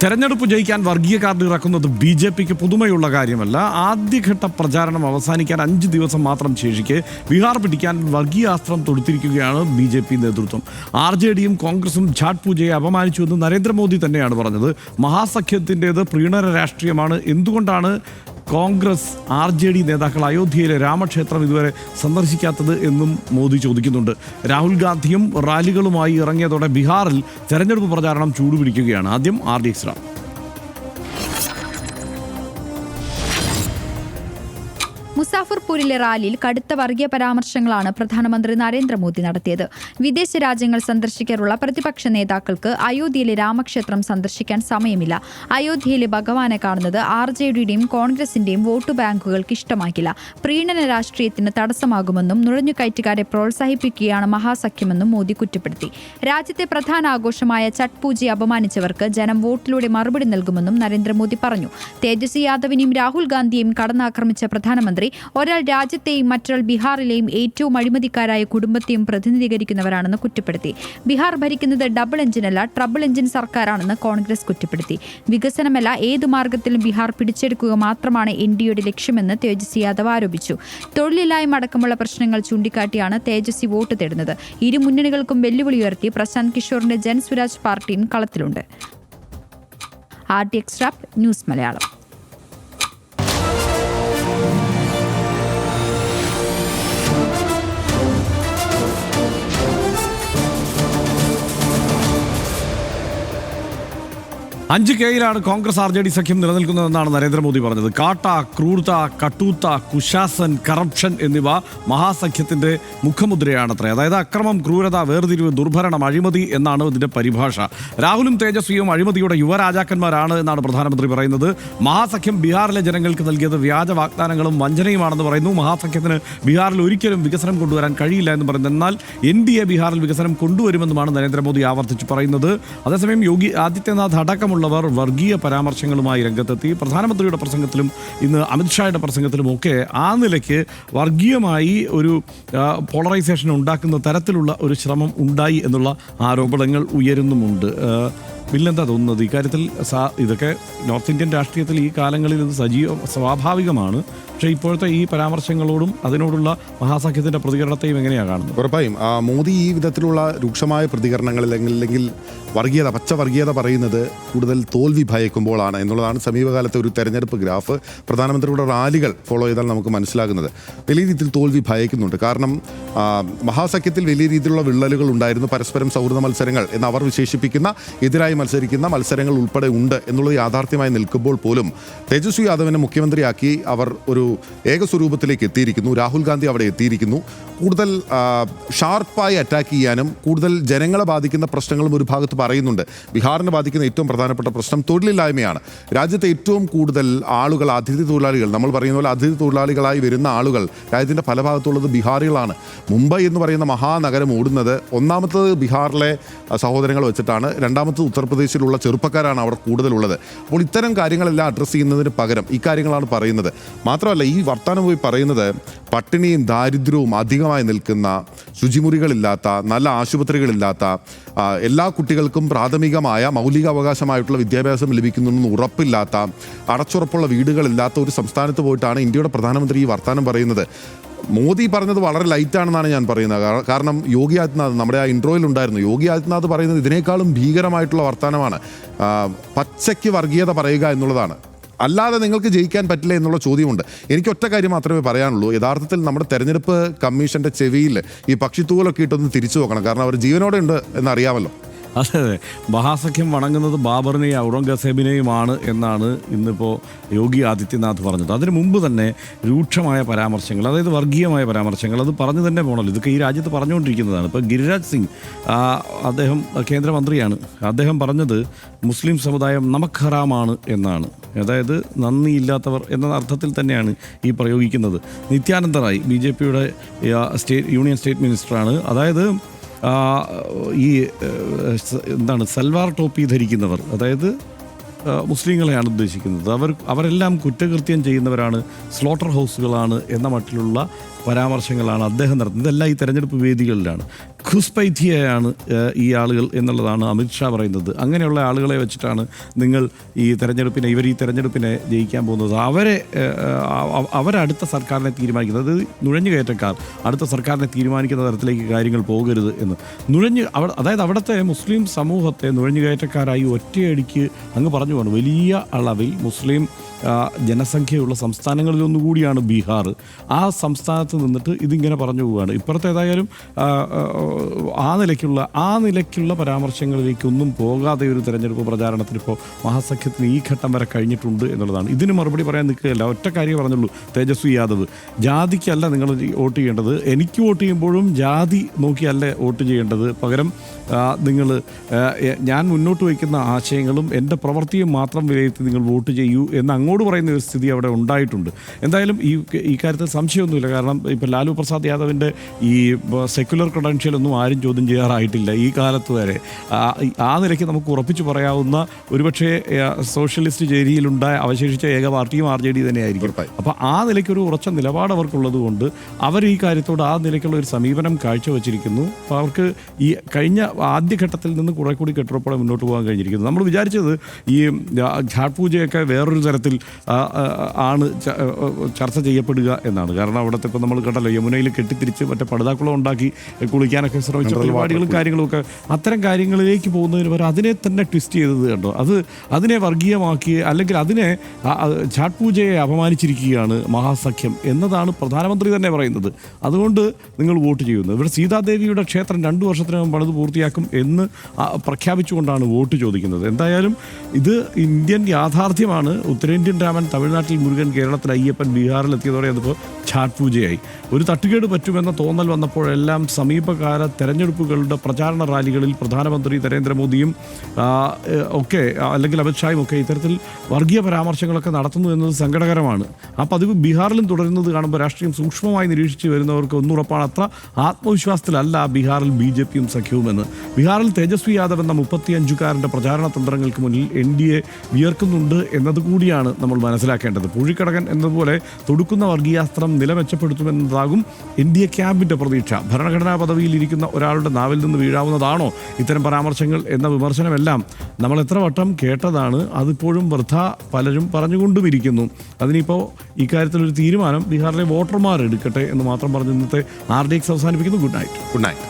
തെരഞ്ഞെടുപ്പ് ജയിക്കാൻ വർഗീയ കാർഡ് ഇറക്കുന്നത് ബി.ജെ.പിക്ക് പുതുമയുള്ള കാര്യമല്ല. ആദ്യഘട്ട പ്രചാരണം അവസാനിക്കാൻ 5 ദിവസം മാത്രം ശേഷിക്കെ ബീഹാർ പിടിക്കാൻ വർഗീയാസ്ത്രം തൊടുത്തിരിക്കുകയാണ് ബി.ജെ.പി നേതൃത്വം. ആർ.ജെ.ഡിയും കോൺഗ്രസും ഛാട്ട് പൂജയെ അപമാനിച്ചുവെന്ന് നരേന്ദ്രമോദി തന്നെയാണ് പറഞ്ഞത്. മഹാസഖ്യത്തിൻ്റേത് പ്രീണന രാഷ്ട്രീയമാണ്. എന്തുകൊണ്ടാണ് കോൺഗ്രസ് ആർ.ജെ.ഡി നേതാക്കൾ അയോധ്യയിലെ രാമക്ഷേത്രം ഇതുവരെ സന്ദർശിക്കാത്തത് എന്നും മോദി ചോദിക്കുന്നുണ്ട്. രാഹുൽ ഗാന്ധിയും റാലികളുമായി ഇറങ്ങിയതോടെ ബീഹാറിൽ തെരഞ്ഞെടുപ്പ് പ്രചാരണം ചൂടുപിടിക്കുകയാണ്. ആദ്യം RDX റാം. മുസാഫർപൂരിലെ റാലിയിൽ കടുത്ത വർഗീയ പരാമർശങ്ങളാണ് പ്രധാനമന്ത്രി നരേന്ദ്രമോദി നടത്തിയത്. വിദേശ രാജ്യങ്ങൾ സന്ദർശിക്കാറുള്ള പ്രതിപക്ഷ നേതാക്കൾക്ക് അയോധ്യയിലെ രാമക്ഷേത്രം സന്ദർശിക്കാൻ സമയമില്ല. അയോധ്യയിലെ ഭഗവാനെ കാണുന്നത് ആർ.ജെ.ഡിയുടെയും കോൺഗ്രസിന്റെയും വോട്ട് ബാങ്കുകൾക്ക് ഇഷ്ടമാക്കില്ല. പ്രീണന രാഷ്ട്രീയത്തിന് തടസ്സമാകുമെന്നും നുഴഞ്ഞുകയറ്റുകാരെ പ്രോത്സാഹിപ്പിക്കുകയാണ് മഹാസഖ്യമെന്നും മോദി കുറ്റപ്പെടുത്തി. രാജ്യത്തെ പ്രധാന ആഘോഷമായ ഛട്ട് പൂജയെ അപമാനിച്ചവർക്ക് ജനം വോട്ടിലൂടെ മറുപടി നൽകുമെന്നും നരേന്ദ്രമോദി പറഞ്ഞു. തേജസ്വി യാദവിനെയും രാഹുൽ ഗാന്ധിയെയും കടന്നാക്രമിച്ച പ്രധാനമന്ത്രി ഒരാൾ രാജ്യത്തെയും മറ്റൊരാൾ ബീഹാറിലെയും ഏറ്റവും അഴിമതിക്കാരായ കുടുംബത്തെയും പ്രതിനിധീകരിക്കുന്നവരാണെന്ന് കുറ്റപ്പെടുത്തി. ബീഹാർ ഭരിക്കുന്നത് ഡബിൾ എഞ്ചിനല്ല, ട്രബിൾ എഞ്ചിൻ സർക്കാരാണെന്ന് കോൺഗ്രസ് കുറ്റപ്പെടുത്തി. വികസനമല്ല, ഏതു മാർഗത്തിലും ബീഹാർ പിടിച്ചെടുക്കുക മാത്രമാണ് NDAയുടെ ലക്ഷ്യമെന്ന് തേജസ്വി യാദവ് ആരോപിച്ചു. തൊഴിലില്ലായ്മ അടക്കമുള്ള പ്രശ്നങ്ങൾ ചൂണ്ടിക്കാട്ടിയാണ് തേജസ്വി വോട്ട് തേടുന്നത്. ഇരു മുന്നണികൾക്കും വെല്ലുവിളി ഉയർത്തി പ്രശാന്ത് കിഷോറിന്റെ ജൻസ്വരാജ് പാർട്ടിയും കളത്തിലുണ്ട്. RDX rap news Malayalam. അഞ്ച് കെയിലാണ് കോൺഗ്രസ് ആർ.ജെ.ഡി സഖ്യം നിലനിൽക്കുന്നതെന്നാണ് നരേന്ദ്രമോദി പറഞ്ഞത്. കാട്ട, ക്രൂരത, കട്ടൂത്ത, കുശാസൻ, കറപ്ഷൻ എന്നിവ മഹാസഖ്യത്തിന്റെ മുഖമുദ്രയാണത്രേ. അതായത് അക്രമം, ക്രൂരത, വേർതിരിവ്, ദുർഭരണം, അഴിമതി എന്നാണ് ഇതിന്റെ പരിഭാഷ. രാഹുലും തേജസ്വിയും അഴിമതിയുടെ യുവരാജാക്കന്മാരാണ് എന്നാണ് പ്രധാനമന്ത്രി പറയുന്നത്. മഹാസഖ്യം ബീഹാറിലെ ജനങ്ങൾക്ക് നൽകിയത് വ്യാജ വാഗ്ദാനങ്ങളും വഞ്ചനയുമാണെന്ന് പറയുന്നു. മഹാസഖ്യത്തിന് ബീഹാറിൽ ഒരിക്കലും വികസനം കൊണ്ടുവരാൻ കഴിയില്ല എന്ന് പറയുന്നത്. എന്നാൽ NDA ബീഹാറിൽ വികസനം കൊണ്ടുവരുമെന്നുമാണ് നരേന്ദ്രമോദി ആവർത്തിച്ച് പറയുന്നത്. അതേസമയം യോഗി ആദിത്യനാഥ് അടക്കമുള്ളവർ വർഗീയ പരാമർശങ്ങളുമായി രംഗത്തെത്തി. പ്രധാനമന്ത്രിയുടെ പ്രസംഗത്തിലും ഇന്ന് അമിത്ഷായുടെ പ്രസംഗത്തിലുമൊക്കെ ആ നിലയ്ക്ക് വർഗീയമായി ഒരു പോളറൈസേഷൻ ഉണ്ടാക്കുന്ന തരത്തിലുള്ള ഒരു ശ്രമം ഉണ്ടായി എന്നുള്ള ആരോപണങ്ങൾ ഉയരുന്നുമുണ്ട്. പിന്നെന്താ തോന്നുന്നത് ഇക്കാര്യത്തിൽ? ഇതൊക്കെ നോർത്ത് ഇന്ത്യൻ രാഷ്ട്രീയത്തിൽ ഈ കാലങ്ങളിൽ ഇത് സ്വാഭാവികമാണ്. പക്ഷേ ഇപ്പോഴത്തെ ഈ പരാമർശങ്ങളോടും അതിനോടുള്ള മഹാസഖ്യത്തിൻ്റെ പ്രതികരണത്തെയും എങ്ങനെയാണ് കാണുന്നത്? ഉറപ്പായും മോദി ഈ വിധത്തിലുള്ള രൂക്ഷമായ പ്രതികരണങ്ങൾ അല്ലെങ്കിൽ വർഗീയത, പച്ച വർഗീയത പറയുന്നത് കൂടുതൽ തോൽവി ഭയക്കുമ്പോഴാണ് എന്നുള്ളതാണ് സമീപകാലത്തെ ഒരു തെരഞ്ഞെടുപ്പ് ഗ്രാഫ്. പ്രധാനമന്ത്രിയുടെ റാലികൾ ഫോളോ ചെയ്താൽ നമുക്ക് മനസ്സിലാകുന്നത് വലിയ രീതിയിൽ തോൽവി ഭയക്കുന്നുണ്ട്. കാരണം മഹാസഖ്യത്തിൽ വലിയ രീതിയിലുള്ള വിള്ളലുകൾ ഉണ്ടായിരുന്നു. പരസ്പരം സൗഹൃദ മത്സരങ്ങൾ എന്ന് അവർ വിശേഷിപ്പിക്കുന്ന എതിരായി മത്സരിക്കുന്ന മത്സരങ്ങൾ ഉൾപ്പെടെ ഉണ്ട് എന്നുള്ളത് യാഥാർത്ഥ്യമായി നിൽക്കുമ്പോൾ പോലും തേജസ്വി യാദവിനെ മുഖ്യമന്ത്രിയാക്കി അവർ ഒരു ഏകസ്വരൂപത്തിലേക്ക് എത്തിയിരിക്കുന്നു. രാഹുൽ ഗാന്ധി അവിടെ എത്തിയിരിക്കുന്നു. കൂടുതൽ ഷാർപ്പായി അറ്റാക്ക് ചെയ്യാനും കൂടുതൽ ജനങ്ങളെ ബാധിക്കുന്ന പ്രശ്നങ്ങളും ഒരു ഭാഗത്ത് പറയുന്നുണ്ട്. ബീഹാറിനെ ബാധിക്കുന്ന ഏറ്റവും പ്രധാനപ്പെട്ട പ്രശ്നം തൊഴിലില്ലായ്മയാണ്. രാജ്യത്തെ ഏറ്റവും കൂടുതൽ ആളുകൾ അതിഥി തൊഴിലാളികൾ, നമ്മൾ പറയുന്ന പോലെ അതിഥി തൊഴിലാളികളായി വരുന്ന ആളുകൾ രാജ്യത്തിൻ്റെ പല ഭാഗത്തുള്ളത് ബീഹാറികളാണ്. മുംബൈ എന്ന് പറയുന്ന മഹാനഗരം ഓടുന്നത് ഒന്നാമത്തത് ബീഹാറിലെ സഹോദരങ്ങൾ വെച്ചിട്ടാണ്, രണ്ടാമത്തത് ഉത്തർപ്രദേശിലുള്ള ചെറുപ്പക്കാരാണ് അവിടെ കൂടുതലുള്ളത്. അപ്പോൾ ഇത്തരം കാര്യങ്ങളെല്ലാം അഡ്രസ്സ് ചെയ്യുന്നതിന് പകരം ഈ കാര്യങ്ങളാണ് പറയുന്നത്. മാത്രമല്ല, ഈ വർത്തമാനം പോയി പറയുന്നത് പട്ടിണിയും ദാരിദ്ര്യവും അധികമായി നിൽക്കുന്ന, ശുചിമുറികളില്ലാത്ത, നല്ല ആശുപത്രികളില്ലാത്ത, എല്ലാ കുട്ടികൾക്കും പ്രാഥമികമായ മൗലിക അവകാശമായിട്ടുള്ള വിദ്യാഭ്യാസം ലഭിക്കുന്നെന്ന് ഉറപ്പില്ലാത്ത, അടച്ചുറപ്പുള്ള വീടുകളില്ലാത്ത ഒരു സംസ്ഥാനത്ത് പോയിട്ടാണ് ഇന്ത്യയുടെ പ്രധാനമന്ത്രി ഈ വർത്തമാനം പറയുന്നത്. മോദി പറഞ്ഞത് വളരെ ലൈറ്റാണെന്നാണ് ഞാൻ പറയുന്നത്. കാരണം യോഗി ആദിത്യനാഥ് നമ്മുടെ ആ ഇൻട്രോയിൽ ഉണ്ടായിരുന്നു. യോഗി ആദിത്യനാഥ് പറയുന്നത് ഇതിനേക്കാളും ഭീകരമായിട്ടുള്ള വർത്തമാനമാണ്. പച്ചയ്ക്ക് വർഗീയത പറയുക എന്നുള്ളതാണ്. അല്ലാതെ നിങ്ങൾക്ക് ജയിക്കാൻ പറ്റില്ല എന്നുള്ള ചോദ്യമുണ്ട്. എനിക്ക് ഒറ്റ കാര്യം മാത്രമേ പറയാനുള്ളൂ. യഥാർത്ഥത്തിൽ നമ്മുടെ തെരഞ്ഞെടുപ്പ് കമ്മീഷൻ്റെ ചെവിയിൽ ഈ പക്ഷിത്തൂവലൊക്കെ ഇട്ടൊന്ന് തിരിച്ചു നോക്കണം. കാരണം അവർ ജീവനോടെ ഉണ്ട് എന്നറിയാമല്ലോ. അതെ, മഹാസഖ്യം വണങ്ങുന്നത് ബാബറിനെയും ഔറംഗസേബിനെയുമാണ് എന്നാണ് ഇന്നിപ്പോൾ യോഗി ആദിത്യനാഥ് പറഞ്ഞത്. അതിനു മുമ്പ് തന്നെ രൂക്ഷമായ പരാമർശങ്ങൾ, അതായത് വർഗീയമായ പരാമർശങ്ങൾ, അത് പറഞ്ഞു തന്നെ പോകണല്ലോ. ഇതൊക്കെ ഈ രാജ്യത്ത് പറഞ്ഞുകൊണ്ടിരിക്കുന്നതാണ്. ഇപ്പോൾ ഗിരിരാജ് സിംഗ്, അദ്ദേഹം കേന്ദ്രമന്ത്രിയാണ്, അദ്ദേഹം പറഞ്ഞത് മുസ്ലിം സമുദായം നമുക്ക് ഹറാമാണ് എന്നാണ്. അതായത് നന്ദിയില്ലാത്തവർ എന്ന അർത്ഥത്തിൽ തന്നെയാണ് ഈ പ്രയോഗിക്കുന്നത്. നിത്യാനന്ദ റായ് BJPയുടെ യൂണിയൻ സ്റ്റേറ്റ് മിനിസ്റ്ററാണ്. അതായത് ഈ സൽവാർ ടോപ്പി ധരിക്കുന്നവർ, അതായത് മുസ്ലിങ്ങളെയാണ് ഉദ്ദേശിക്കുന്നത്. അവരെല്ലാം കുറ്റകൃത്യം ചെയ്യുന്നവരാണ്, സ്ലോട്ടർ ഹൗസുകളാണ് എന്ന മട്ടിലുള്ള പരാമർശങ്ങളാണ് അദ്ദേഹം നടത്തുന്നത്. ഇതെല്ലാം ഈ തെരഞ്ഞെടുപ്പ് വേദികളിലാണ്. ഖുസ്പൈഥിയയാണ് ഈ ആളുകൾ എന്നുള്ളതാണ് അമിത്ഷാ പറയുന്നത്. അങ്ങനെയുള്ള ആളുകളെ വെച്ചിട്ടാണ് നിങ്ങൾ ഇവർ ഈ തെരഞ്ഞെടുപ്പിനെ ജയിക്കാൻ പോകുന്നത്. അവരടുത്ത സർക്കാരിനെ തീരുമാനിക്കുന്നത്, നുഴഞ്ഞുകയറ്റക്കാർ അടുത്ത സർക്കാരിനെ തീരുമാനിക്കുന്ന തരത്തിലേക്ക് കാര്യങ്ങൾ പോകരുത് എന്ന് അതായത് അവിടുത്തെ മുസ്ലിം സമൂഹത്തെ നുഴഞ്ഞുകയറ്റക്കാരായി ഒറ്റയടിക്ക് അങ്ങ് പറഞ്ഞു പോകണം. വലിയ അളവിൽ മുസ്ലിം ജനസംഖ്യയുള്ള സംസ്ഥാനങ്ങളിലൊന്നുകൂടിയാണ് ബീഹാർ. ആ സംസ്ഥാനത്ത് നിന്നിട്ട് ഇതിങ്ങനെ പറഞ്ഞു പോവുകയാണ്. ഇപ്പുറത്ത് ഏതായാലും ആ നിലയ്ക്കുള്ള പരാമർശങ്ങളിലേക്കൊന്നും പോകാതെ ഒരു തെരഞ്ഞെടുപ്പ് പ്രചാരണത്തിന് ഇപ്പോൾ മഹാസഖ്യത്തിന് ഈ ഘട്ടം വരെ കഴിഞ്ഞിട്ടുണ്ട് എന്നുള്ളതാണ്. ഇതിന് മറുപടി പറയാൻ നിൽക്കുകയല്ല. ഒറ്റ കാര്യം പറഞ്ഞുള്ളൂ തേജസ്വി യാദവ്, ജാതിക്കല്ല നിങ്ങൾ വോട്ട് ചെയ്യേണ്ടത്, എനിക്ക് വോട്ട് ചെയ്യുമ്പോഴും ജാതി നോക്കിയല്ല വോട്ട് ചെയ്യേണ്ടത്, പകരം നിങ്ങൾ ഞാൻ മുന്നോട്ട് വയ്ക്കുന്ന ആശയങ്ങളും എൻ്റെ പ്രവൃത്തിയും മാത്രം വിലയിരുത്തി നിങ്ങൾ വോട്ട് ചെയ്യൂ എന്ന് അങ്ങോട്ട് പറയുന്ന ഒരു സ്ഥിതി അവിടെ ഉണ്ടായിട്ടുണ്ട്. എന്തായാലും ഈ കാര്യത്തിൽ സംശയമൊന്നുമില്ല. കാരണം ഇപ്പോൾ ലാലു പ്രസാദ് യാദവിൻ്റെ ഈ സെക്യുലർ ക്രെഡൻഷ്യലൊന്നും ആരും ചോദ്യം ചെയ്യാറായിട്ടില്ല ഈ കാലത്ത് വരെ. ആ നിലയ്ക്ക് നമുക്ക് ഉറപ്പിച്ച് പറയാവുന്ന ഒരുപക്ഷെ സോഷ്യലിസ്റ്റ് ചേരിയിലുണ്ടായ അവശേഷിച്ച ഏക പാർട്ടിയും RJD തന്നെയായിരിക്കും. അപ്പോൾ ആ നിലയ്ക്കൊരു ഉറച്ച നിലപാട് അവർക്കുള്ളത് കൊണ്ട് അവർ ഈ കാര്യത്തോട് ആ നിലയ്ക്കുള്ള ഒരു സമീപനം കാഴ്ചവെച്ചിരിക്കുന്നു. അപ്പോൾ അവർക്ക് ഈ കഴിഞ്ഞ ആദ്യഘട്ടത്തിൽ നിന്ന് കുറെ കൂടി കെട്ടുറപ്പോടെ മുന്നോട്ട് പോകാൻ കഴിഞ്ഞിരിക്കുന്നു. നമ്മൾ വിചാരിച്ചത് ഈ ഘാട്ട് പൂജയൊക്കെ വേറൊരു തരത്തിൽ ആണ് ചർച്ച ചെയ്യപ്പെടുക എന്നാണ്. കാരണം അവിടുത്തെ ഇപ്പോൾ നമ്മൾ കണ്ടല്ലോ, യമുനയിൽ കെട്ടിത്തിരിച്ച് മറ്റേ പടുതാക്കുളം ഉണ്ടാക്കി കുളിക്കാനൊക്കെ ശ്രമിച്ച പരിപാടികളും കാര്യങ്ങളുമൊക്കെ അത്തരം കാര്യങ്ങളിലേക്ക് പോകുന്നതിന് പകരം അതിനെ തന്നെ ട്വിസ്റ്റ് ചെയ്തത് കണ്ടോ. അതിനെ വർഗീയമാക്കി, അല്ലെങ്കിൽ അതിനെ ഘാട്ട് പൂജയെ അപമാനിച്ചിരിക്കുകയാണ് മഹാസഖ്യം എന്നതാണ് പ്രധാനമന്ത്രി തന്നെ പറയുന്നത്. അതുകൊണ്ട് നിങ്ങൾ വോട്ട് ചെയ്യുന്നത്. ഇവിടെ സീതാദേവിയുടെ ക്ഷേത്രം 2 വർഷത്തിനകം പണിത് പൂർത്തിയാക്കും എന്ന് പ്രഖ്യാപിച്ചുകൊണ്ടാണ് വോട്ട് ചോദിക്കുന്നത്. എന്തായാലും ഇത് ഇന്ത്യൻ യാഥാർത്ഥ്യമാണ്. ഉത്തരേന്ത്യൻ രാമൻ തമിഴ്നാട്ടിൽ മുരുകൻ, കേരളത്തിൽ അയ്യപ്പൻ, ബീഹാറിൽ എത്തിയതോടെ അതിപ്പോൾ ഛാട്ട് പൂജയായി. ഒരു തട്ടുകേട് പറ്റുമെന്ന തോന്നൽ വന്നപ്പോഴെല്ലാം സമീപകാല തെരഞ്ഞെടുപ്പുകളുടെ പ്രചാരണ റാലികളിൽ പ്രധാനമന്ത്രി നരേന്ദ്രമോദിയും ഒക്കെ അല്ലെങ്കിൽ അമിത്ഷായും ഒക്കെ ഇത്തരത്തിൽ വർഗീയ പരാമർശങ്ങളൊക്കെ നടത്തുന്നു എന്നത് സങ്കടകരമാണ്. ആ പതിവ് ബീഹാറിലും തുടരുന്നത് കാണുമ്പോൾ രാഷ്ട്രീയം സൂക്ഷ്മമായി നിരീക്ഷിച്ച് വരുന്നവർക്ക് ഒന്നുറപ്പാണ്, അത്ര ആത്മവിശ്വാസത്തിലല്ല ബീഹാറിൽ BJPയും സഖ്യവുമെന്ന്. ബീഹാറിൽ തേജസ്വി യാദവ് എന്ന 35-കാരൻ്റെ പ്രചാരണ തന്ത്രങ്ങൾക്ക് മുന്നിൽ NDA വിയർക്കുന്നുണ്ട് എന്നതുകൂടിയാണ് നമ്മൾ മനസ്സിലാക്കേണ്ടത്. പൂഴിക്കടകൻ എന്നതുപോലെ തൊടുക്കുന്ന വർഗീയാസ്ത്രം നിലമെച്ചപ്പെടുത്തുമെന്നതാകും NDA ക്യാമ്പിൻ്റെ പ്രതീക്ഷ. ഭരണഘടനാ പദവിയിൽ ഇരിക്കുന്ന ഒരാളുടെ നാവിൽ നിന്ന് വീഴാവുന്നതാണോ ഇത്തരം പരാമർശങ്ങൾ എന്ന വിമർശനമെല്ലാം നമ്മൾ എത്ര വട്ടം കേട്ടതാണ്. അതിപ്പോഴും വൃഥ പലരും പറഞ്ഞുകൊണ്ടുമിരിക്കുന്നു. അതിനിപ്പോൾ ഇക്കാര്യത്തിലൊരു തീരുമാനം ബീഹാറിലെ വോട്ടർമാർ എടുക്കട്ടെ എന്ന് മാത്രം പറഞ്ഞ് ഇന്നത്തെ RDX അവസാനിപ്പിക്കുന്നു. Good night.